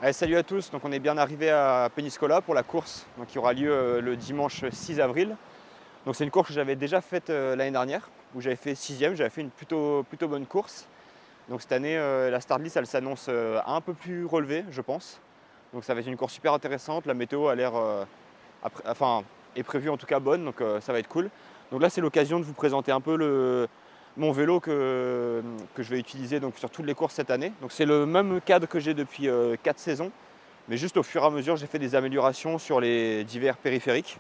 Allez, salut à tous, donc on est bien arrivé à Peñíscola pour la course donc, qui aura lieu le dimanche 6 avril. Donc c'est une course que j'avais déjà faite l'année dernière, où j'avais fait 6e, j'avais fait une plutôt bonne course. Donc cette année, la start list elle s'annonce un peu plus relevée, je pense. Donc ça va être une course super intéressante, la météo a l'air, est prévue en tout cas bonne, donc ça va être cool. Donc là c'est l'occasion de vous présenter un peu mon vélo que je vais utiliser donc, sur toutes les courses cette année. Donc c'est le même cadre que j'ai depuis 4 saisons, mais juste au fur et à mesure j'ai fait des améliorations sur les divers périphériques.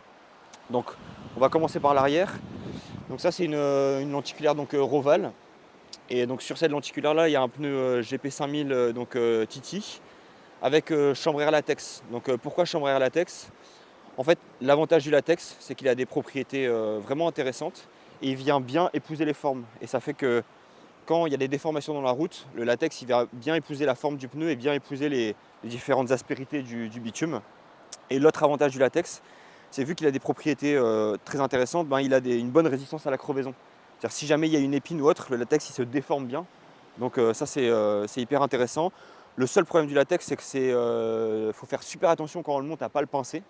Donc on va commencer par l'arrière. Donc ça c'est une lenticulaire donc, Roval. Et donc sur cette lenticulaire là il y a un pneu GP5000 donc Titi avec chambre air latex. Donc pourquoi chambre air latex? En fait l'avantage du latex c'est qu'il a des propriétés vraiment intéressantes et il vient bien épouser les formes. Et ça fait que quand il y a des déformations dans la route, le latex il va bien épouser la forme du pneu et bien épouser les différentes aspérités du bitume. Et l'autre avantage du latex, c'est vu qu'il a des propriétés très intéressantes, il a une bonne résistance à la crevaison. C'est-à-dire si jamais il y a une épine ou autre, le latex il se déforme bien. Donc ça c'est hyper intéressant. Le seul problème du latex, c'est que faut faire super attention quand on le monte à pas le pincer.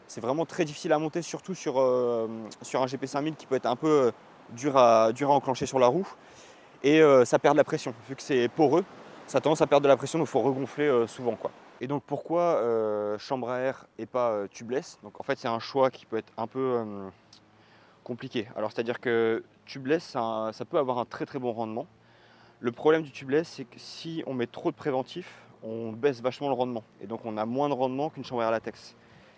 C'est vraiment très difficile à monter, surtout sur un GP5000 qui peut être un peu dur à enclencher sur la roue. Et ça perd de la pression. Vu que c'est poreux, ça a tendance à perdre de la pression, donc il faut regonfler souvent, quoi. Et donc pourquoi chambre à air et pas tubeless? Donc en fait c'est un choix qui peut être un peu compliqué. Alors c'est-à-dire que tubeless ça peut avoir un très bon rendement. Le problème du tubeless c'est que si on met trop de préventif, on baisse vachement le rendement. Et donc on a moins de rendement qu'une chambre à air latex.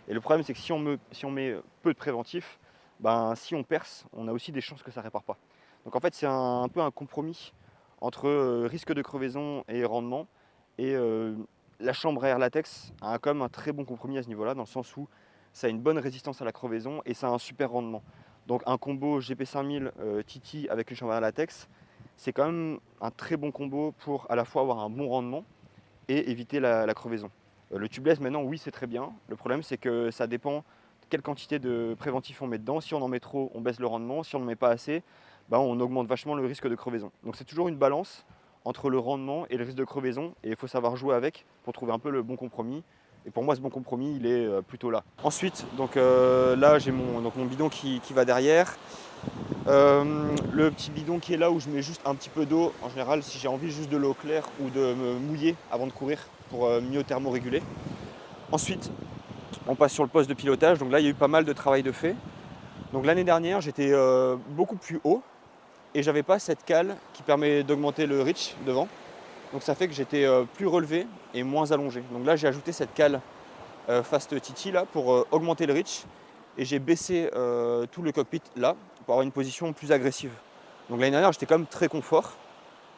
Et le problème c'est que si on met peu de préventif, si on perce, on a aussi des chances que ça ne répare pas. Donc en fait c'est un peu un compromis entre risque de crevaison et rendement. Et la chambre à air latex a quand même un très bon compromis à ce niveau-là, dans le sens où ça a une bonne résistance à la crevaison et ça a un super rendement. Donc un combo GP5000 Titi avec une chambre à air latex, c'est quand même un très bon combo pour à la fois avoir un bon rendement et éviter la crevaison. Le tubeless maintenant, oui, c'est très bien. Le problème c'est que ça dépend de quelle quantité de préventif on met dedans. Si on en met trop, on baisse le rendement. Si on n'en met pas assez, on augmente vachement le risque de crevaison. Donc c'est toujours une balance entre le rendement et le risque de crevaison, et il faut savoir jouer avec pour trouver un peu le bon compromis. Et pour moi ce bon compromis il est plutôt là. Ensuite là j'ai mon bidon qui va derrière. Le petit bidon qui est là où je mets juste un petit peu d'eau, en général si j'ai envie juste de l'eau claire ou de me mouiller avant de courir pour mieux thermoréguler. Ensuite on passe sur le poste de pilotage, donc là il y a eu pas mal de travail de fait. Donc l'année dernière j'étais beaucoup plus haut et j'avais pas cette cale qui permet d'augmenter le reach devant. Donc ça fait que j'étais plus relevé et moins allongé. Donc là j'ai ajouté cette cale Fast Titi là pour augmenter le reach et j'ai baissé tout le cockpit là pour avoir une position plus agressive. Donc l'année dernière j'étais quand même très confort.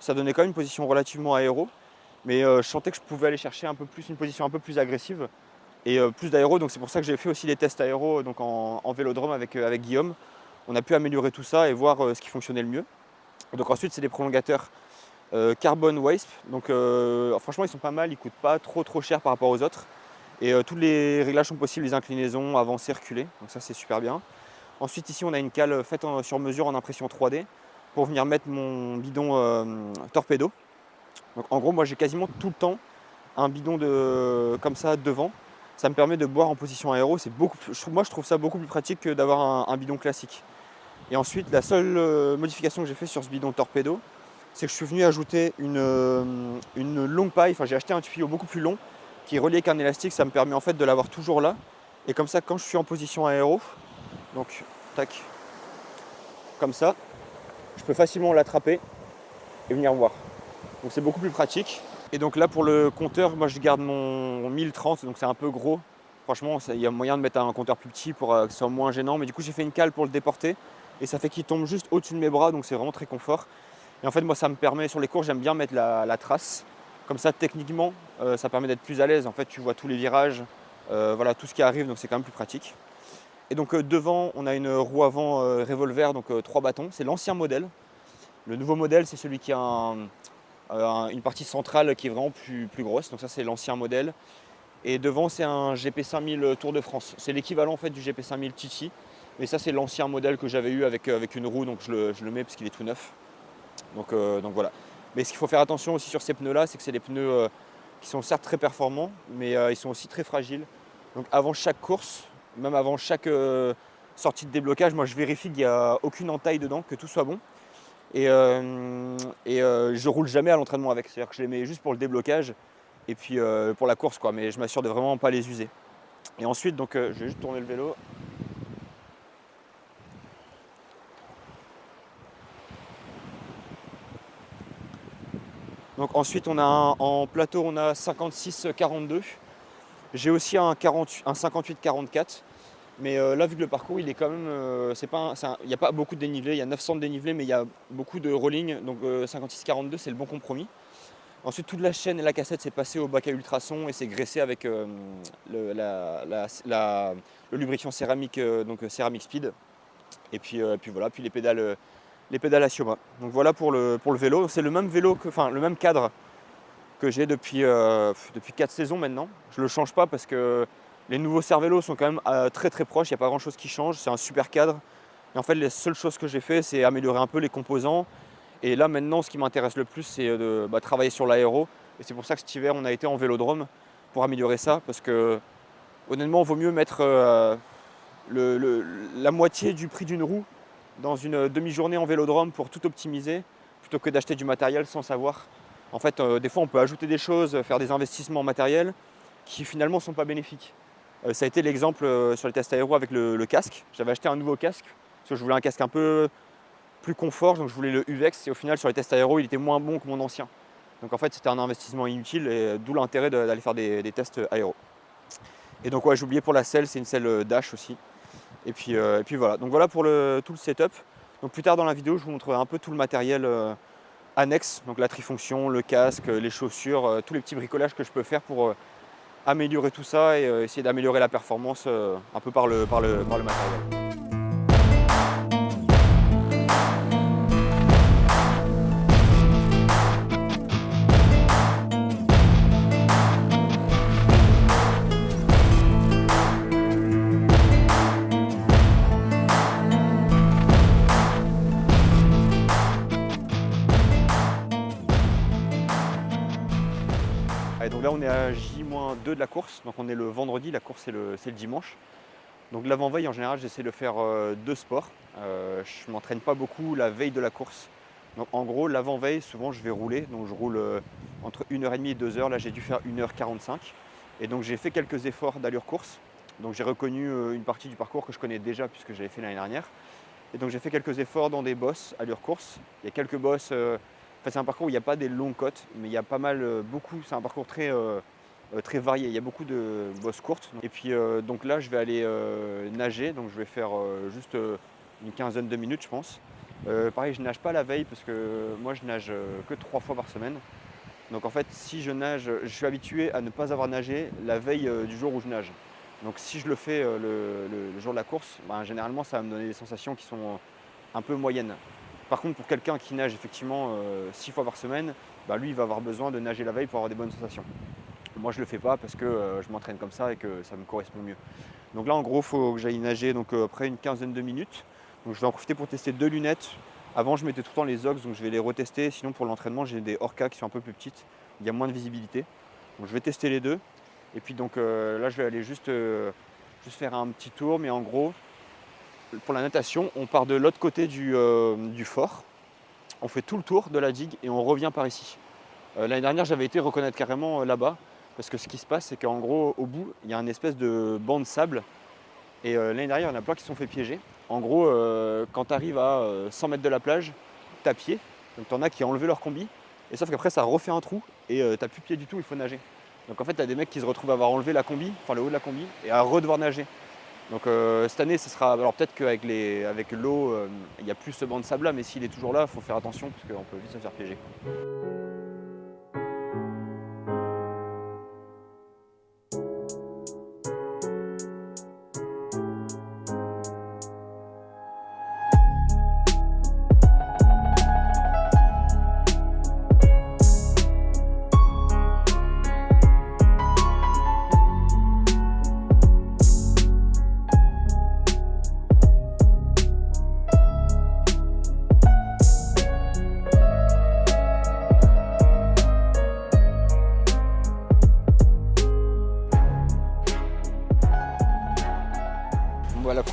Ça donnait quand même une position relativement aéro, mais je sentais que je pouvais aller chercher un peu plus une position un peu plus agressive et plus d'aéro. Donc c'est pour ça que j'ai fait aussi des tests aéro donc en vélodrome avec Guillaume. On a pu améliorer tout ça et voir ce qui fonctionnait le mieux. Donc ensuite c'est des prolongateurs Carbon Wisp. Donc franchement ils sont pas mal, ils coûtent pas trop cher par rapport aux autres. Et tous les réglages sont possibles, les inclinaisons, avancer, reculer. Donc ça c'est super bien. Ensuite ici on a une cale faite sur mesure en impression 3D pour venir mettre mon bidon torpedo. Donc en gros moi j'ai quasiment tout le temps un bidon comme ça devant. Ça me permet de boire en position aéro. Moi je trouve ça beaucoup plus pratique que d'avoir un bidon classique. Et ensuite la seule modification que j'ai fait sur ce bidon torpedo, c'est que je suis venu ajouter une longue paille. Enfin j'ai acheté un tuyau beaucoup plus long qui est relié avec un élastique. Ça me permet en fait de l'avoir toujours là. Et comme ça quand je suis en position aéro, donc tac, comme ça, je peux facilement l'attraper et venir voir. Donc c'est beaucoup plus pratique. Et donc là pour le compteur, moi je garde mon 1030, donc c'est un peu gros. Franchement, il y a moyen de mettre un compteur plus petit pour que ce soit moins gênant. Mais du coup j'ai fait une cale pour le déporter. Et ça fait qu'il tombe juste au-dessus de mes bras, donc c'est vraiment très confort. Et en fait moi ça me permet, sur les courses j'aime bien mettre la trace. Comme ça techniquement ça permet d'être plus à l'aise. En fait tu vois tous les virages, voilà tout ce qui arrive, donc c'est quand même plus pratique. Et donc devant on a une roue avant revolver, donc 3 bâtons. C'est l'ancien modèle. Le nouveau modèle c'est celui qui a une partie centrale qui est vraiment plus grosse. Donc ça c'est l'ancien modèle. Et devant c'est un GP5000 Tour de France. C'est l'équivalent en fait du GP5000 Titi. Mais ça c'est l'ancien modèle que j'avais eu avec une roue, donc je le mets parce qu'il est tout neuf. Donc voilà. Mais ce qu'il faut faire attention aussi sur ces pneus-là, c'est que c'est des pneus qui sont certes très performants, mais ils sont aussi très fragiles. Donc avant chaque course, même avant chaque sortie de déblocage, moi je vérifie qu'il n'y a aucune entaille dedans, que tout soit bon. Et je roule jamais à l'entraînement avec. C'est-à-dire que je les mets juste pour le déblocage et puis pour la course, quoi. Mais je m'assure de vraiment pas les user. Et ensuite, donc, je vais juste tourner le vélo. Donc ensuite, on a en plateau, on a 56-42. J'ai aussi un 58-44. Mais là, vu que le parcours, il est quand même, il n'y a pas beaucoup de dénivelé, il y a 900 de dénivelé, mais il y a beaucoup de rolling. Donc 56-42, c'est le bon compromis. Ensuite, toute la chaîne et la cassette, c'est passé au bac à ultrasons et c'est graissé avec le lubrifiant céramique, donc Ceramic Speed. Et puis voilà, puis les pédales à Sioma. Donc voilà pour le vélo. C'est le même vélo, le même cadre que j'ai depuis 4 saisons maintenant. Je ne le change pas parce que les nouveaux Cervélos sont quand même très très proches, il n'y a pas grand chose qui change, c'est un super cadre. Et en fait, les seules choses que j'ai fait, c'est améliorer un peu les composants. Et là maintenant, ce qui m'intéresse le plus, c'est de travailler sur l'aéro. Et c'est pour ça que cet hiver, on a été en vélodrome pour améliorer ça. Parce que honnêtement, il vaut mieux mettre la moitié du prix d'une roue dans une demi-journée en vélodrome pour tout optimiser, plutôt que d'acheter du matériel sans savoir. En fait, des fois, on peut ajouter des choses, faire des investissements en matériel qui finalement ne sont pas bénéfiques. Ça a été l'exemple sur les tests aéro avec le casque. J'avais acheté un nouveau casque parce que je voulais un casque un peu plus confort, donc je voulais le UVEX et au final sur les tests aéro il était moins bon que mon ancien. Donc en fait c'était un investissement inutile et d'où l'intérêt d'aller faire des tests aéro. Et donc ouais, j'ai oublié pour la selle, c'est une selle Dash aussi. Et puis voilà, donc voilà pour tout le setup. Donc plus tard dans la vidéo je vous montrerai un peu tout le matériel annexe, donc la trifonction, le casque, les chaussures, tous les petits bricolages que je peux faire pour améliorer tout ça et essayer d'améliorer la performance un peu par le matériel. Et donc là on est à J-2 de la course, donc on est le vendredi, la course c'est le dimanche. Donc l'avant-veille en général j'essaie de faire 2 sports. Je ne m'entraîne pas beaucoup la veille de la course. Donc en gros l'avant-veille souvent je vais rouler, donc je roule entre 1h30 et 2h, là j'ai dû faire 1h45. Et donc j'ai fait quelques efforts d'allure course. Donc j'ai reconnu une partie du parcours que je connais déjà puisque j'avais fait l'année dernière. Et donc j'ai fait quelques efforts dans des bosses allure course. Il y a quelques bosses. C'est un parcours où il n'y a pas des longues côtes, mais il y a pas mal, c'est un parcours très varié, il y a beaucoup de bosses courtes. Et puis donc là je vais aller nager, donc je vais faire juste une quinzaine de minutes je pense. Pareil, je nage pas la veille parce que moi je nage que 3 fois par semaine. Donc en fait si je nage, je suis habitué à ne pas avoir nagé la veille du jour où je nage. Donc si je le fais le jour de la course, généralement ça va me donner des sensations qui sont un peu moyennes. Par contre, pour quelqu'un qui nage effectivement 6 fois par semaine, lui il va avoir besoin de nager la veille pour avoir des bonnes sensations. Moi je le fais pas parce que je m'entraîne comme ça et que ça me correspond mieux. Donc là en gros il faut que j'aille nager après une quinzaine de minutes. Donc je vais en profiter pour tester 2 lunettes. Avant je mettais tout le temps les Ox, donc je vais les retester. Sinon pour l'entraînement j'ai des Orca qui sont un peu plus petites. Il y a moins de visibilité. Donc je vais tester les deux. Et puis donc là je vais aller juste faire un petit tour, mais en gros pour la natation, on part de l'autre côté du fort, on fait tout le tour de la digue et on revient par ici. L'année dernière, j'avais été reconnaître carrément là-bas, parce que ce qui se passe, c'est qu'en gros, au bout, il y a une espèce de banc de sable, et l'année dernière, il y en a plein qui se sont fait piéger. En gros, quand tu arrives à 100 mètres de la plage, tu as pied, donc tu en as qui ont enlevé leur combi, et sauf qu'après, ça refait un trou, et tu n'as plus pied du tout, il faut nager. Donc en fait, tu as des mecs qui se retrouvent à avoir enlevé la combi, enfin le haut de la combi, et à redevoir nager. Donc cette année, ce sera. Alors peut-être qu'avec l'eau, il n'y a plus ce banc de sable là, mais s'il est toujours là, il faut faire attention parce qu'on peut vite se faire piéger.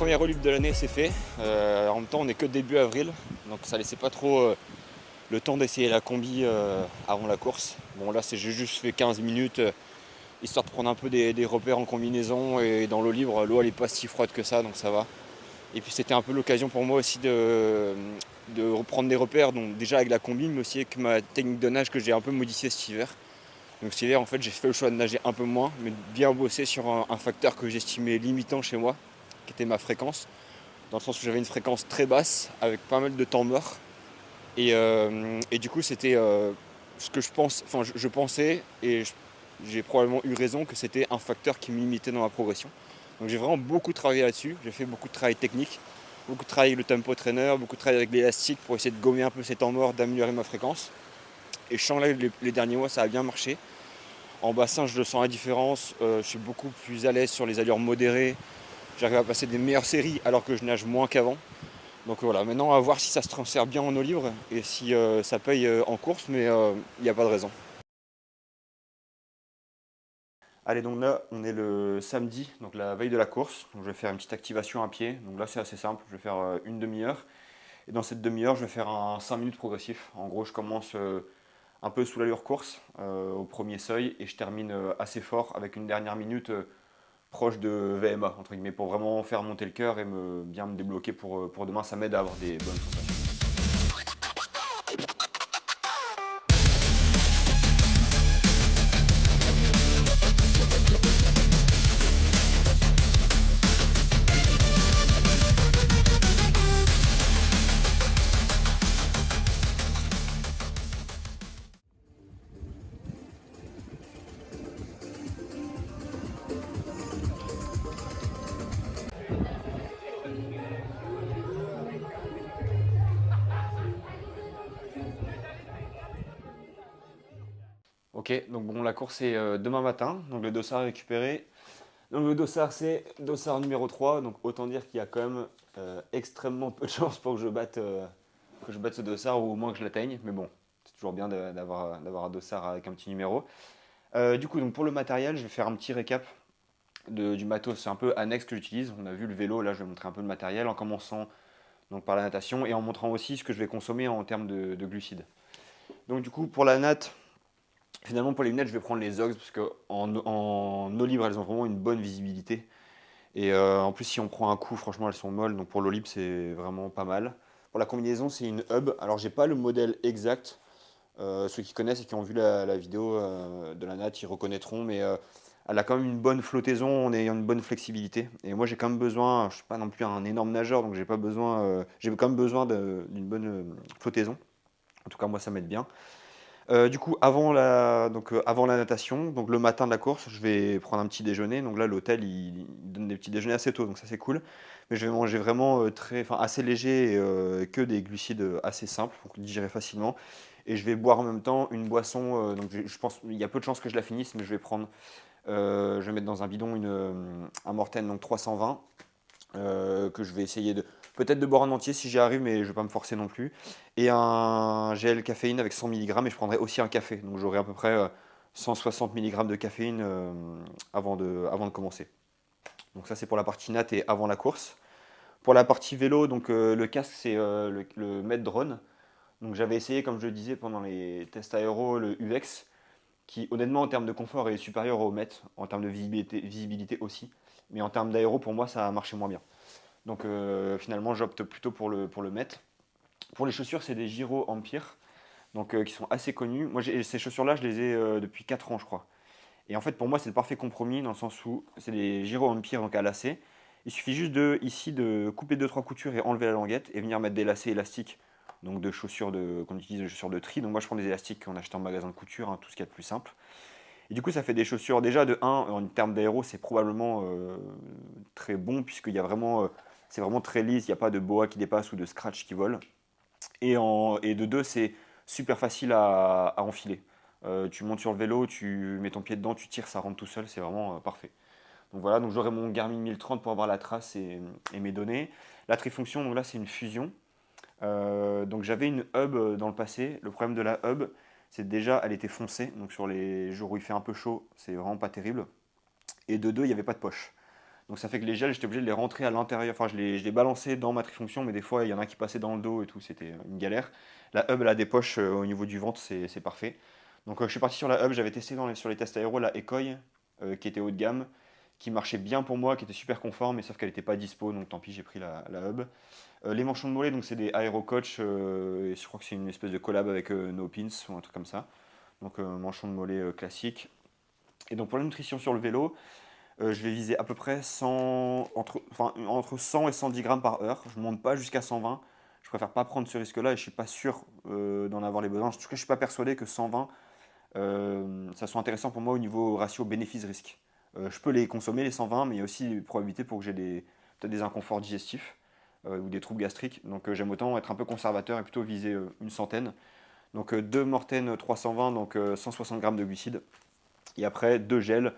premier relib de l'année c'est fait. En même temps on est que début avril, donc ça laissait pas trop le temps d'essayer la combi avant la course. Bon là j'ai juste fait 15 minutes histoire de prendre un peu des repères en combinaison, et dans l'eau libre, l'eau elle est pas si froide que ça, donc ça va. Et puis c'était un peu l'occasion pour moi aussi de reprendre des repères, donc déjà avec la combi, mais aussi avec ma technique de nage que j'ai un peu modifiée cet hiver. Donc cet hiver en fait j'ai fait le choix de nager un peu moins, mais de bien bosser sur un facteur que j'estimais limitant chez moi, qui était ma fréquence, dans le sens où j'avais une fréquence très basse avec pas mal de temps mort. Et du coup c'était ce que je pensais, et j'ai probablement eu raison, que c'était un facteur qui me limitait dans ma progression. Donc j'ai vraiment beaucoup travaillé là-dessus, j'ai fait beaucoup de travail technique, beaucoup de travail avec le tempo trainer, beaucoup de travail avec l'élastique pour essayer de gommer un peu ces temps morts, d'améliorer ma fréquence. Et je sens là les derniers mois ça a bien marché. En bassin je le sens la différence, je suis beaucoup plus à l'aise sur les allures modérées, j'arrive à passer des meilleures séries alors que je nage moins qu'avant. Donc voilà, maintenant à voir si ça se transfère bien en eau libre et si ça paye en course, mais il n'y a pas de raison. Allez, donc là on est le samedi, donc la veille de la course. Donc je vais faire une petite activation à pied. Donc là c'est assez simple, je vais faire une demi-heure. Et dans cette demi-heure je vais faire un 5 minutes progressif. En gros je commence un peu sous l'allure course au premier seuil, et je termine assez fort avec une dernière minute proche de VMA entre guillemets, pour vraiment faire monter le cœur et bien me débloquer pour demain. Ça m'aide à avoir des bonnes sensations. Ok, donc bon, la course est demain matin, donc le dossard est récupéré. Donc le dossard c'est dossard numéro 3, donc autant dire qu'il y a quand même extrêmement peu de chances pour que je batte ce dossard, ou au moins que je l'atteigne. Mais bon, c'est toujours bien d'avoir un dossard avec un petit numéro. Du coup, donc pour le matériel, je vais faire un petit récap du matos. C'est un peu annexe que j'utilise. On a vu le vélo, là je vais montrer un peu le matériel en commençant donc, par la natation, et en montrant aussi ce que je vais consommer en termes de glucides. Donc du coup, pour la natte, finalement, pour les lunettes, je vais prendre les Ox, parce qu'en eau libre, elles ont vraiment une bonne visibilité. Et en plus, si on prend un coup, franchement, elles sont molles. Donc pour l'eau libre, c'est vraiment pas mal. Pour la combinaison, c'est une hub. Alors, j'ai pas le modèle exact. Ceux qui connaissent et qui ont vu la vidéo de la natte, ils reconnaîtront. Mais elle a quand même une bonne flottaison en ayant une bonne flexibilité. Et moi, j'ai quand même besoin, je suis pas non plus un énorme nageur, donc j'ai quand même besoin d'une bonne flottaison. En tout cas, moi, ça m'aide bien. Du coup, avant la natation, donc le matin de la course, je vais prendre un petit déjeuner. Donc là, l'hôtel, il donne des petits déjeuners assez tôt, donc ça c'est cool. Mais je vais manger vraiment assez léger, et que des glucides assez simples, pour digérer facilement. Et je vais boire en même temps une boisson. Donc je pense, il y a peu de chances que je la finisse, mais je vais mettre dans un bidon un Morten, donc 320, que je vais essayer peut-être de boire en entier si j'y arrive, mais je ne vais pas me forcer non plus. Et un gel caféine avec 100 mg, et je prendrai aussi un café. Donc j'aurai à peu près 160 mg de caféine avant de commencer. Donc ça c'est pour la partie nat et avant la course. Pour la partie vélo, donc le casque c'est le Med Drone. Donc j'avais essayé, comme je le disais pendant les tests aéro, le UX, qui honnêtement en termes de confort est supérieur au Met, en termes de visibilité aussi. Mais en termes d'aéro, pour moi ça a marché moins bien. Donc finalement, j'opte plutôt pour le Met. Pour les chaussures, c'est des Giro Empire, donc qui sont assez connus. Moi, ces chaussures-là, je les ai depuis 4 ans, je crois. Et en fait, pour moi, c'est le parfait compromis dans le sens où c'est des Giro Empire, donc à lacets. Il suffit juste ici de couper deux trois coutures et enlever la languette et venir mettre des lacets élastiques, donc de chaussures qu'on utilise de chaussures de tri. Donc moi, je prends des élastiques qu'on achète en magasin de couture, hein, tout ce qu'il y a de plus simple. Et du coup, ça fait des chaussures déjà de 1 en termes d'aéro, c'est probablement très bon, puisqu'il y a vraiment, c'est vraiment très lisse, il n'y a pas de boa qui dépasse ou de scratch qui vole. Et de 2, c'est super facile à enfiler. Tu montes sur le vélo, tu mets ton pied dedans, tu tires, ça rentre tout seul, c'est vraiment parfait. Donc voilà, donc j'aurai mon Garmin 1030 pour avoir la trace et mes données. La trifonction, donc là c'est une fusion. Donc j'avais une hub dans le passé. Le problème de la hub, c'est déjà elle était foncée. Donc sur les jours où il fait un peu chaud, c'est vraiment pas terrible. Et de deux, il n'y avait pas de poche. Donc ça fait que les gels, j'étais obligé de les rentrer à l'intérieur. Enfin, je les balançais dans ma trifonction, mais des fois, il y en a qui passaient dans le dos et tout, c'était une galère. La hub, elle a des poches au niveau du ventre, c'est parfait. Donc je suis parti sur la hub, j'avais testé sur les tests aéro la Ekoi, qui était haut de gamme, qui marchait bien pour moi, qui était super conforme, mais sauf qu'elle n'était pas dispo, donc tant pis, j'ai pris la hub. Les manchons de mollet, donc c'est des Aero Coach, et je crois que c'est une espèce de collab avec No Pins ou un truc comme ça. Donc manchons de mollet classique. Et donc pour la nutrition sur le vélo, je vais viser à peu près 100, entre 100 et 110 grammes par heure. Je ne monte pas jusqu'à 120. Je préfère pas prendre ce risque-là et je suis pas sûr d'en avoir les besoins. En tout cas, je suis pas persuadé que 120, ça soit intéressant pour moi au niveau ratio bénéfice-risque. Je peux les consommer les 120, mais il y a aussi des probabilités pour que j'ai peut-être des inconforts digestifs ou des troubles gastriques. Donc j'aime autant être un peu conservateur et plutôt viser une centaine. Donc 2 Morten 320, donc 160 grammes de glucides. Et après, 2 gels.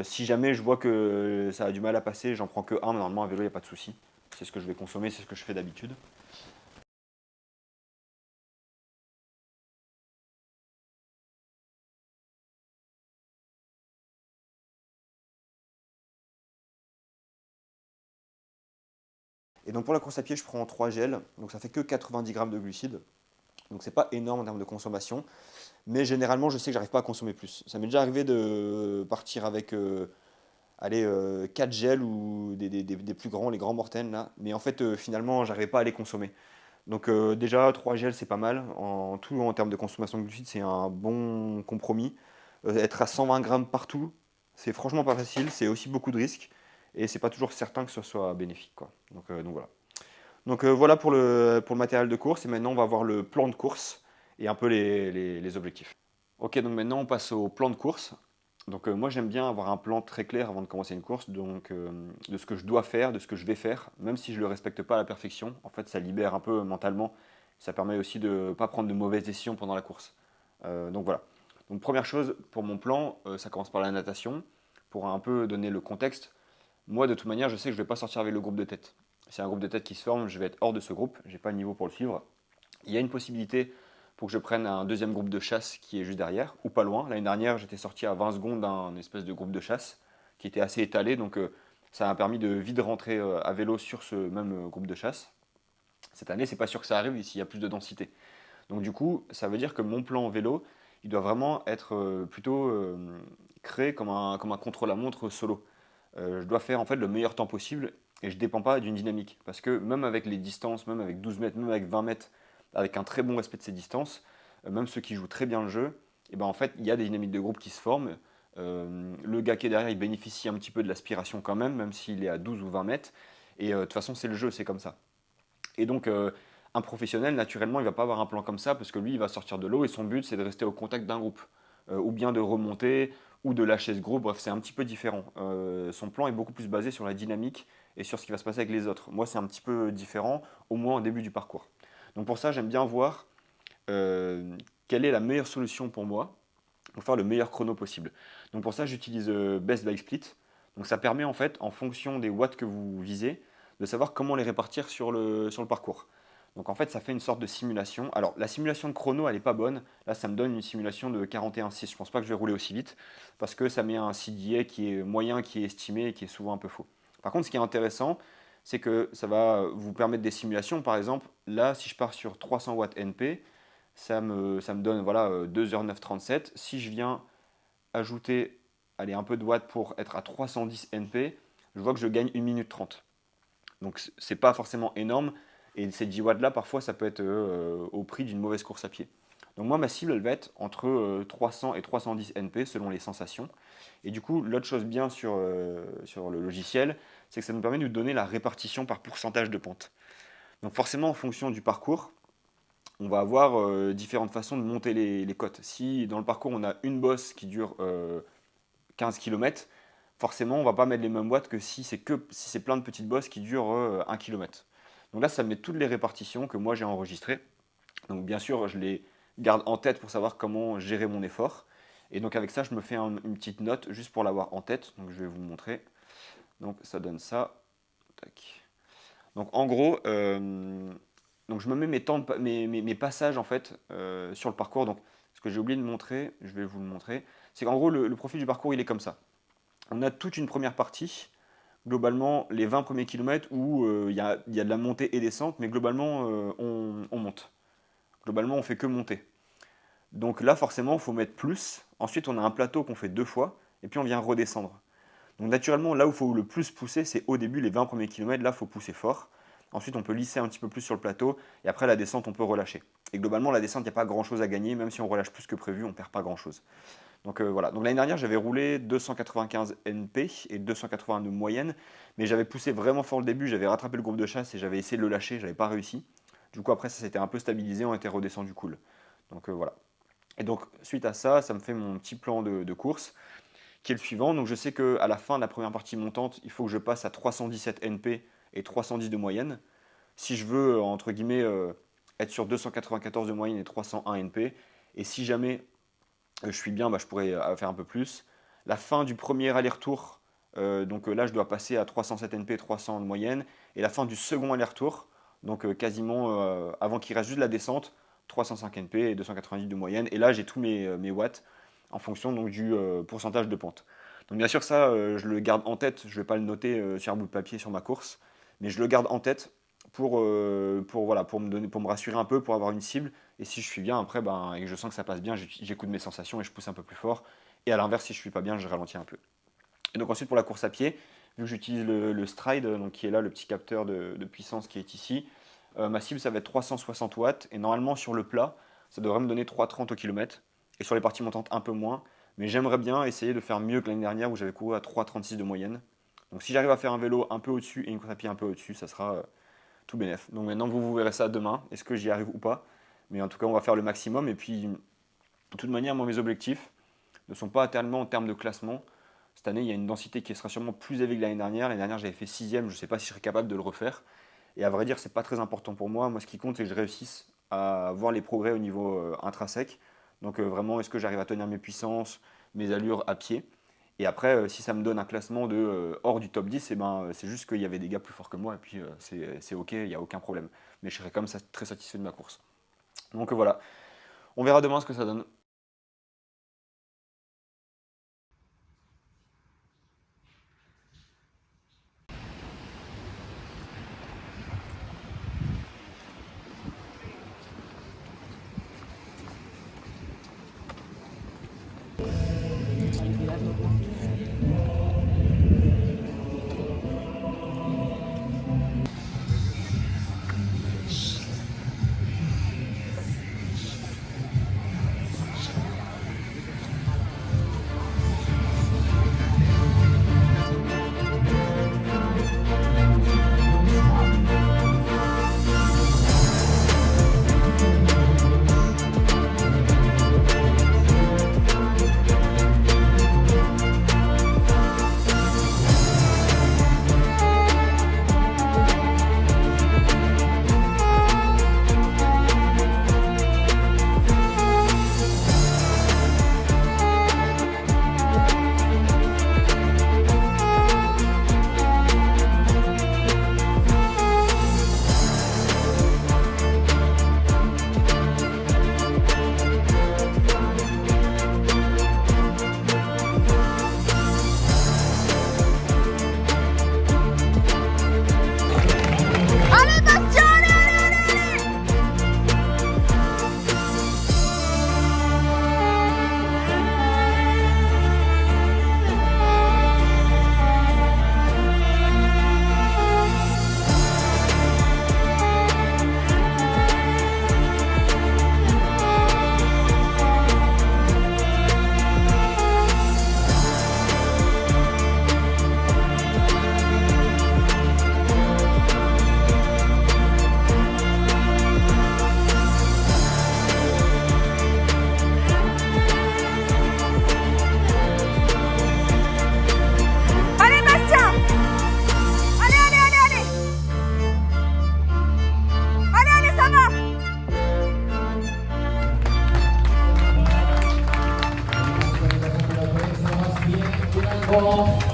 Si jamais je vois que ça a du mal à passer, j'en prends que un. Mais normalement, à vélo, il n'y a pas de souci. C'est ce que je vais consommer, c'est ce que je fais d'habitude. Et donc pour la course à pied, je prends 3 gels. Donc ça fait que 90 grammes de glucides. Donc c'est pas énorme en termes de consommation. Mais généralement, je sais que j'arrive pas à consommer plus. Ça m'est déjà arrivé de partir avec allez, 4 gels ou des plus grands, les grands Morten là. Mais en fait, finalement, j'arrivais pas à les consommer. Donc déjà, 3 gels, c'est pas mal. En tout, en termes de consommation de glucides, c'est un bon compromis. Être à 120 grammes partout, c'est franchement pas facile. C'est aussi beaucoup de risques. Et c'est pas toujours certain que ce soit bénéfique, quoi. Donc voilà. Donc voilà pour le matériel de course. Et maintenant, on va voir le plan de course et un peu les objectifs. Ok, donc maintenant, on passe au plan de course. Donc moi, j'aime bien avoir un plan très clair avant de commencer une course, donc de ce que je dois faire, de ce que je vais faire, même si je ne le respecte pas à la perfection. En fait, ça libère un peu mentalement. Ça permet aussi de ne pas prendre de mauvaises décisions pendant la course. Donc voilà. Donc première chose pour mon plan, ça commence par la natation. Pour un peu donner le contexte, moi de toute manière, je sais que je ne vais pas sortir avec le groupe de tête. C'est un groupe de tête qui se forme, je vais être hors de ce groupe, je n'ai pas le niveau pour le suivre. Il y a une possibilité pour que je prenne un deuxième groupe de chasse qui est juste derrière, ou pas loin. L'année dernière, j'étais sorti à 20 secondes d'un espèce de groupe de chasse qui était assez étalé, donc ça m'a permis de vite rentrer à vélo sur ce même groupe de chasse. Cette année, c'est pas sûr que ça arrive s'il y a plus de densité. Donc du coup, ça veut dire que mon plan vélo, il doit vraiment être plutôt créé comme un contre-la-montre solo. Je dois faire en fait le meilleur temps possible et je ne dépends pas d'une dynamique. Parce que même avec les distances, même avec 12 mètres, même avec 20 mètres, avec un très bon respect de ces distances, même ceux qui jouent très bien le jeu, et ben en fait, il y a des dynamiques de groupe qui se forment. Le gars qui est derrière, il bénéficie un petit peu de l'aspiration quand même s'il est à 12 ou 20 mètres. Et de toute façon, c'est le jeu, c'est comme ça. Et donc, un professionnel, naturellement, il ne va pas avoir un plan comme ça parce que lui, il va sortir de l'eau et son but, c'est de rester au contact d'un groupe. Ou bien de remonter, ou de lâcher ce groupe. Bref, c'est un petit peu différent. Son plan est beaucoup plus basé sur la dynamique et sur ce qui va se passer avec les autres. Moi, c'est un petit peu différent, au moins au début du parcours. Donc pour ça, j'aime bien voir euh, quelle est la meilleure solution pour moi pour faire le meilleur chrono possible. Donc pour ça, j'utilise Best by Split. Donc ça permet en fait, en fonction des watts que vous visez, de savoir comment les répartir sur le parcours. Donc en fait, ça fait une sorte de simulation. Alors la simulation de chrono, elle n'est pas bonne. Là, ça me donne une simulation de 41,6. Je ne pense pas que je vais rouler aussi vite parce que ça met un CDA qui est moyen, qui est estimé et qui est souvent un peu faux. Par contre, ce qui est intéressant, c'est que ça va vous permettre des simulations. Par exemple, là, si je pars sur 300 watts NP, ça me donne voilà, 2h937. Si je viens ajouter allez, un peu de watts pour être à 310 NP, je vois que je gagne 1 minute 30. Donc c'est pas forcément énorme. Et ces 10 watts là, parfois, ça peut être au prix d'une mauvaise course à pied. Donc moi, ma cible, elle va être entre 300 et 310 NP selon les sensations. Et du coup, l'autre chose bien sur le logiciel, c'est que ça nous permet de nous donner la répartition par pourcentage de pente. Donc forcément, en fonction du parcours, on va avoir différentes façons de monter les côtes. Si dans le parcours on a une bosse qui dure 15 km, forcément on ne va pas mettre les mêmes watts que si c'est plein de petites bosses qui durent 1 km. Donc là ça met toutes les répartitions que moi j'ai enregistrées. Donc bien sûr je les garde en tête pour savoir comment gérer mon effort. Et donc avec ça je me fais une petite note juste pour l'avoir en tête. Donc je vais vous montrer. Donc ça donne ça. Tac. Donc en gros, donc je me mets mes passages en fait sur le parcours. Donc ce que j'ai oublié de montrer, je vais vous le montrer, c'est qu'en gros le profil du parcours il est comme ça. On a toute une première partie globalement les 20 premiers kilomètres où il y a de la montée et descente, mais globalement on monte. Globalement on fait que monter. Donc là forcément il faut mettre plus. Ensuite on a un plateau qu'on fait 2 fois et puis on vient redescendre. Donc naturellement là où il faut le plus pousser c'est au début les 20 premiers kilomètres, là il faut pousser fort. Ensuite on peut lisser un petit peu plus sur le plateau et après la descente on peut relâcher. Et globalement la descente il n'y a pas grand chose à gagner, même si on relâche plus que prévu on ne perd pas grand chose. Donc voilà, donc l'année dernière j'avais roulé 295 NP et 280 de moyenne, mais j'avais poussé vraiment fort le début, j'avais rattrapé le groupe de chasse et j'avais essayé de le lâcher, j'avais pas réussi. Du coup après ça s'était un peu stabilisé, on était redescendu cool. Donc voilà. Et donc suite à ça, ça me fait mon petit plan de course qui est le suivant. Donc je sais qu'à la fin de la première partie montante, il faut que je passe à 317 NP et 310 de moyenne. Si je veux, entre guillemets, être sur 294 de moyenne et 301 NP, et si jamais je suis bien, je pourrais faire un peu plus. La fin du premier aller-retour, donc là je dois passer à 307 NP, 300 de moyenne. Et la fin du second aller-retour, donc quasiment avant qu'il reste juste la descente, 305 NP et 290 de moyenne. Et là j'ai tous mes watts en fonction donc, du pourcentage de pente. Donc bien sûr ça je le garde en tête, je ne vais pas le noter sur un bout de papier sur ma course, mais je le garde en tête voilà, pour me rassurer un peu, pour avoir une cible. Et si je suis bien après, et que je sens que ça passe bien, j'écoute mes sensations et je pousse un peu plus fort. Et à l'inverse, si je suis pas bien, je ralentis un peu. Et donc ensuite pour la course à pied, vu que j'utilise le Stride, donc qui est là le petit capteur de puissance qui est ici, ma cible ça va être 360 watts. Et normalement sur le plat, ça devrait me donner 3,30 au kilomètre. Et sur les parties montantes un peu moins. Mais j'aimerais bien essayer de faire mieux que l'année dernière où j'avais couru à 3,36 de moyenne. Donc si j'arrive à faire un vélo un peu au-dessus et une course à pied un peu au-dessus, ça sera tout bénef. Donc maintenant vous verrez ça demain, est-ce que j'y arrive ou pas. Mais en tout cas on va faire le maximum. Et puis de toute manière moi mes objectifs ne sont pas tellement en termes de classement. Cette année il y a une densité qui sera sûrement plus élevée que l'année dernière. L'année dernière j'avais fait 6ème, je ne sais pas si je serais capable de le refaire. Et à vrai dire c'est pas très important pour moi. Moi ce qui compte c'est que je réussisse à voir les progrès au niveau intrinsèque. Donc vraiment est-ce que j'arrive à tenir mes puissances, mes allures à pied. Et après, si ça me donne un classement de hors du top 10, c'est juste qu'il y avait des gars plus forts que moi, et puis c'est ok, il n'y a aucun problème. Mais je serais quand même très satisfait de ma course. Donc voilà, on verra demain ce que ça donne.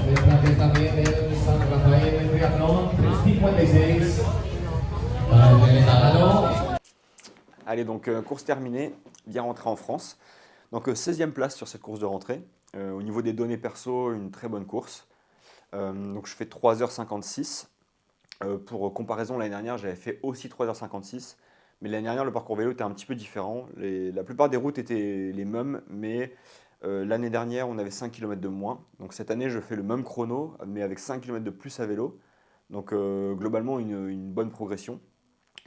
Detrás también el San Rafael del Triatlón, 3:56 para el venezolano. Allez, donc course terminée, bien rentré en France. Donc 16e place sur cette course de rentrée. Au niveau des données perso, une très bonne course. Donc je fais 3h56. Pour comparaison, l'année dernière, j'avais fait aussi 3h56. Mais l'année dernière, le parcours vélo était un petit peu différent. La plupart des routes étaient les mêmes, mais l'année dernière, on avait 5 km de moins. Donc cette année, je fais le même chrono, mais avec 5 km de plus à vélo. Donc globalement, une bonne progression.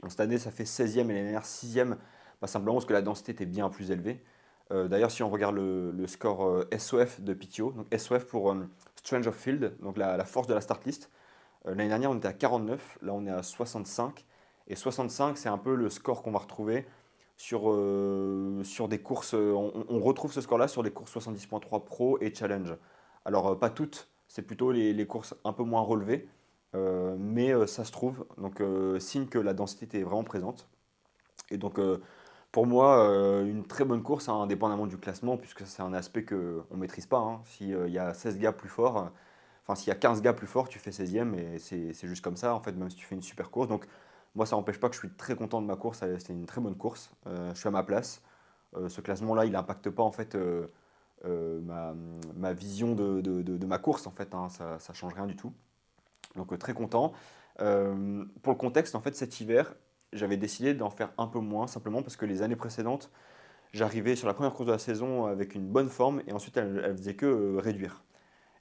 Donc, cette année, ça fait 16e et l'année dernière 6e, simplement parce que la densité était bien plus élevée. D'ailleurs, si on regarde le score SOF de PTO, donc SOF pour Strength of Field, donc la force de la start list, l'année dernière, on était à 49, là on est à 65. Et 65, c'est un peu le score qu'on va retrouver sur des courses. On retrouve ce score-là sur des courses 70.3 Pro et Challenge. Alors, pas toutes, c'est plutôt les courses un peu moins relevées, mais ça se trouve. Donc, signe que la densité était vraiment présente. Et donc, pour moi, une très bonne course, hein, indépendamment du classement, puisque c'est un aspect qu'on ne maîtrise pas. Hein. S'il y a 16 gars plus forts, enfin, s'il y a 15 gars plus forts, tu fais 16e et c'est juste comme ça, en fait, même si tu fais une super course. Donc, moi, ça n'empêche pas que je suis très content de ma course. C'était une très bonne course. Je suis à ma place. Ce classement-là, il n'impacte pas, en fait, ma vision de ma course, en fait. Hein. Ça ne change rien du tout. Donc, très content. Pour le contexte, en fait, cet hiver, j'avais décidé d'en faire un peu moins, simplement parce que les années précédentes, j'arrivais sur la première course de la saison avec une bonne forme et ensuite elle faisait que réduire.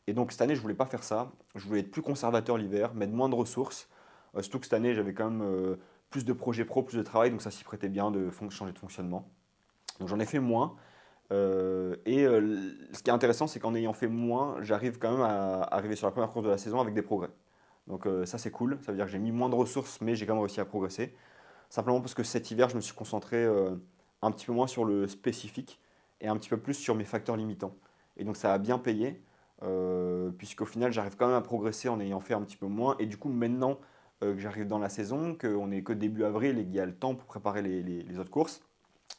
Et donc cette année, je voulais pas faire ça. Je voulais être plus conservateur l'hiver, mettre moins de ressources. Surtout que cette année, j'avais quand même plus de projets pro, plus de travail, donc ça s'y prêtait bien de changer de fonctionnement. Donc j'en ai fait moins. Ce qui est intéressant, c'est qu'en ayant fait moins, j'arrive quand même à arriver sur la première course de la saison avec des progrès. Donc ça c'est cool, ça veut dire que j'ai mis moins de ressources, mais j'ai quand même réussi à progresser. Simplement parce que cet hiver, je me suis concentré un petit peu moins sur le spécifique et un petit peu plus sur mes facteurs limitants. Et donc ça a bien payé, puisqu'au final, j'arrive quand même à progresser en ayant fait un petit peu moins. Et du coup, maintenant que j'arrive dans la saison, qu'on est que début avril et qu'il y a le temps pour préparer les autres courses,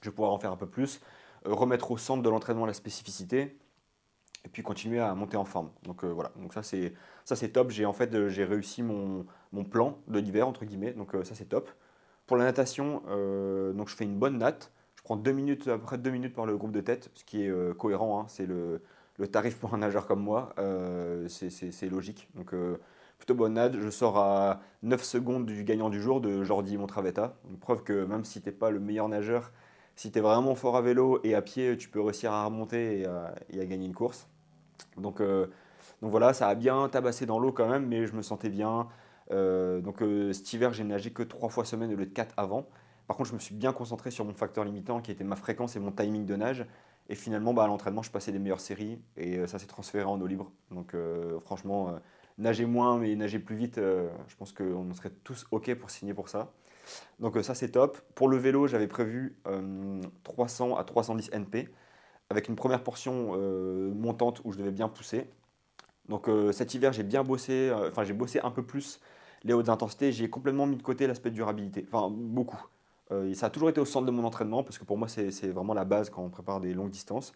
je vais pouvoir en faire un peu plus, remettre au centre de l'entraînement la spécificité et puis continuer à monter en forme. Donc voilà, donc ça c'est top. J'ai en fait j'ai réussi mon plan de l'hiver entre guillemets, donc ça c'est top. Pour la natation, donc je fais une bonne natte. Je prends 2 minutes, à peu près 2 minutes par le groupe de tête, ce qui est cohérent, hein. C'est le tarif pour un nageur comme moi, c'est logique. Donc plutôt bonne natte. Je sors à 9 secondes du gagnant du jour de Jordi Montravetta. Une preuve que même si tu n'es pas le meilleur nageur, si tu es vraiment fort à vélo et à pied, tu peux réussir à remonter et à gagner une course. Donc, euh, donc voilà, ça a bien tabassé dans l'eau quand même, mais je me sentais bien. Cet hiver, j'ai nagé que 3 fois semaine au lieu de 4 avant. Par contre, je me suis bien concentré sur mon facteur limitant qui était ma fréquence et mon timing de nage. Et finalement, à l'entraînement, je passais des meilleures séries et ça s'est transféré en eau libre. Donc franchement, nager moins mais nager plus vite, je pense qu'on serait tous OK pour signer pour ça. Donc ça, c'est top. Pour le vélo, j'avais prévu 300 à 310 NP avec une première portion montante où je devais bien pousser. Donc cet hiver, j'ai bien bossé, enfin j'ai bossé un peu plus les hautes intensités. J'ai complètement mis de côté l'aspect durabilité, enfin beaucoup. Et ça a toujours été au centre de mon entraînement parce que pour moi, c'est vraiment la base quand on prépare des longues distances.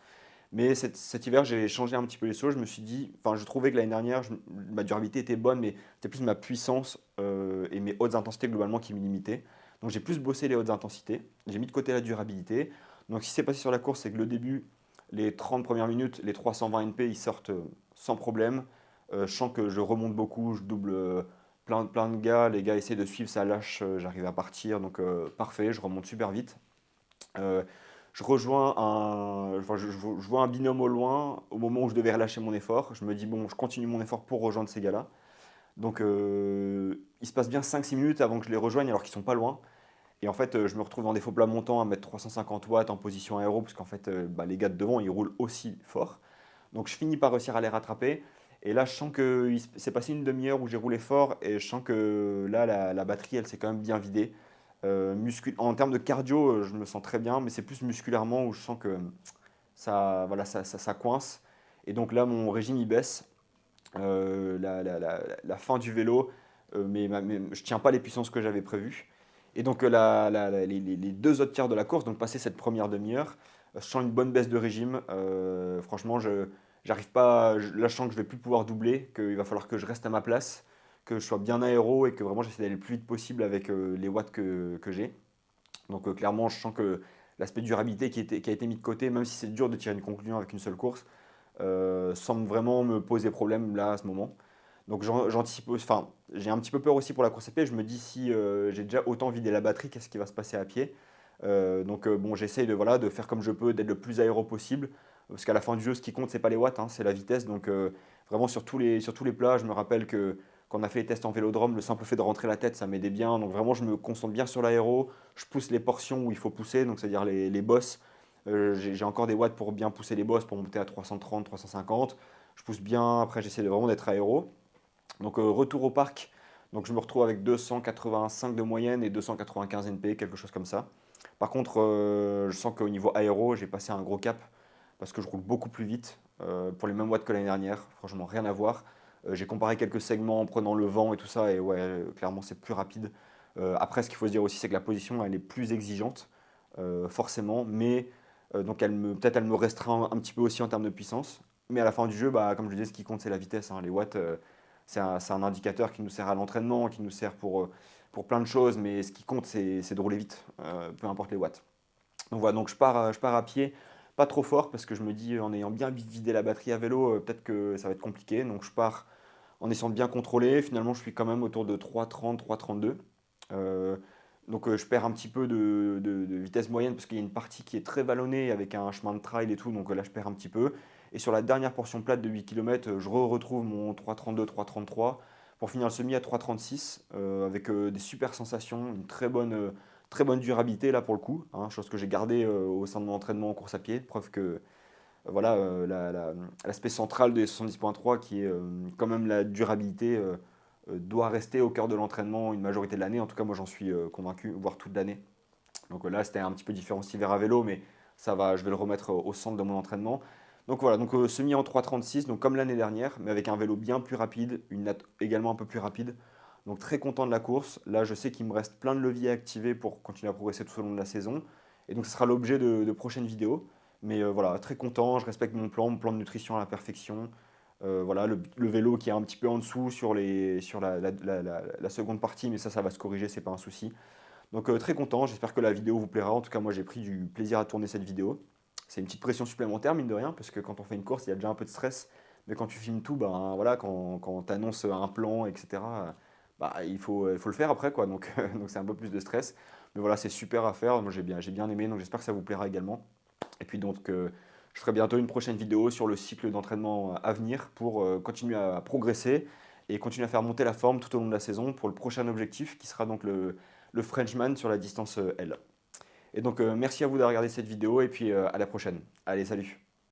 Mais cet hiver, j'ai changé un petit peu les choses. Je me suis dit, enfin, je trouvais que l'année dernière, ma durabilité était bonne, mais c'était plus ma puissance et mes hautes intensités globalement qui me limitaient. Donc j'ai plus bossé les hautes intensités. J'ai mis de côté la durabilité. Donc ce qui s'est passé sur la course, c'est que le début, les 30 premières minutes, les 320 NP, ils sortent sans problème. Je sens que je remonte beaucoup, je double plein de gars. Les gars essaient de suivre, ça lâche, j'arrive à partir. Donc parfait, je remonte super vite. Euh, je vois un binôme au loin au moment où je devais relâcher mon effort. Je me dis, bon, je continue mon effort pour rejoindre ces gars-là. Donc, il se passe bien 5-6 minutes avant que je les rejoigne alors qu'ils sont pas loin. Et en fait, je me retrouve dans des faux plats montants à mettre 350 watts en position aéro, parce qu'en fait, les gars de devant, ils roulent aussi fort. Donc, je finis par réussir à les rattraper. Et là, je sens que s'est passé une demi-heure où j'ai roulé fort, et je sens que là, la batterie, elle s'est quand même bien vidée. En termes de cardio, je me sens très bien, mais c'est plus musculairement où je sens que ça, voilà, ça coince. Et donc là, mon régime, il baisse. La fin du vélo, mais je tiens pas les puissances que j'avais prévues. Et donc les 2 autres tiers de la course, donc passer cette première demi-heure, je sens une bonne baisse de régime. Franchement, j'arrive pas, là je sens que je vais plus pouvoir doubler, qu'il va falloir que je reste à ma place, que je sois bien aéro et que vraiment j'essaie d'aller le plus vite possible avec les watts que j'ai. Donc clairement, je sens que l'aspect durabilité qui a été mis de côté, même si c'est dur de tirer une conclusion avec une seule course, semble vraiment me poser problème là à ce moment. Donc j'anticipe, enfin, j'ai un petit peu peur aussi pour la course à pied. Je me dis si j'ai déjà autant vidé la batterie, qu'est-ce qui va se passer à pied? Bon, j'essaye de, voilà, de faire comme je peux, d'être le plus aéro possible. Parce qu'à la fin du jeu, ce qui compte, c'est pas les watts, hein, c'est la vitesse. Vraiment sur tous les plats, je me rappelle que quand on a fait les tests en vélodrome, le simple fait de rentrer la tête, ça m'aidait bien. Donc vraiment, je me concentre bien sur l'aéro. Je pousse les portions où il faut pousser, donc c'est-à-dire les bosses. J'ai encore des watts pour bien pousser les bosses, pour monter à 330, 350. Je pousse bien, après j'essaie de vraiment d'être aéro. Retour au parc, donc je me retrouve avec 285 de moyenne et 295 NP, quelque chose comme ça. Par contre, je sens qu'au niveau aéro, j'ai passé un gros cap parce que je roule beaucoup plus vite pour les mêmes watts que l'année dernière. Franchement, rien à voir. J'ai comparé quelques segments en prenant le vent et tout ça, et ouais, clairement, c'est plus rapide. Après, ce qu'il faut se dire aussi, c'est que la position, elle est plus exigeante, forcément, mais donc peut-être elle me restreint un petit peu aussi en termes de puissance. Mais à la fin du jeu, bah, comme je disais, ce qui compte, c'est la vitesse, hein. Les watts, c'est un indicateur qui nous sert à l'entraînement, qui nous sert pour plein de choses, mais ce qui compte, c'est de rouler vite, peu importe les watts. Donc voilà, donc je pars à pied, pas trop fort, parce que je me dis, en ayant bien vidé la batterie à vélo, peut-être que ça va être compliqué. Donc je pars en essayant de bien contrôler. Finalement, je suis quand même autour de 3,30, 3,32. Euh, je perds un petit peu de vitesse moyenne parce qu'il y a une partie qui est très vallonnée avec un chemin de trail et tout, donc là je perds un petit peu. Et sur la dernière portion plate de 8 km, je retrouve mon 3,32, 3,33 pour finir le semi à 3,36 avec des super sensations, une très bonne durabilité là pour le coup, hein, chose que j'ai gardée au sein de mon entraînement en course à pied, preuve que voilà, l'aspect central des 70.3 qui est quand même la durabilité doit rester au cœur de l'entraînement une majorité de l'année. En tout cas, moi j'en suis convaincu, voire toute l'année. Là, c'était un petit peu différent cet hiver à vélo, mais ça va, je vais le remettre au centre de mon entraînement. Donc voilà, semi en 3,36, donc comme l'année dernière, mais avec un vélo bien plus rapide, une natte également un peu plus rapide. Donc très content de la course. Là, je sais qu'il me reste plein de leviers à activer pour continuer à progresser tout au long de la saison. Et donc ce sera l'objet de prochaines vidéos. Mais voilà, très content, je respecte mon plan de nutrition à la perfection. Voilà, le vélo qui est un petit peu en dessous sur la seconde partie, mais ça va se corriger, c'est pas un souci. Très content, j'espère que la vidéo vous plaira. En tout cas, moi j'ai pris du plaisir à tourner cette vidéo. C'est une petite pression supplémentaire, mine de rien, parce que quand on fait une course, il y a déjà un peu de stress. Mais quand tu filmes tout, ben voilà, quand tu annonces un plan, etc., bah, il faut le faire après, quoi. Donc c'est un peu plus de stress. Mais voilà, c'est super à faire. Moi j'ai bien aimé, donc j'espère que ça vous plaira également. Et puis je ferai bientôt une prochaine vidéo sur le cycle d'entraînement à venir pour continuer à progresser et continuer à faire monter la forme tout au long de la saison pour le prochain objectif qui sera donc le Frenchman sur la distance L. Et merci à vous d'avoir regardé cette vidéo et puis à la prochaine. Allez, salut!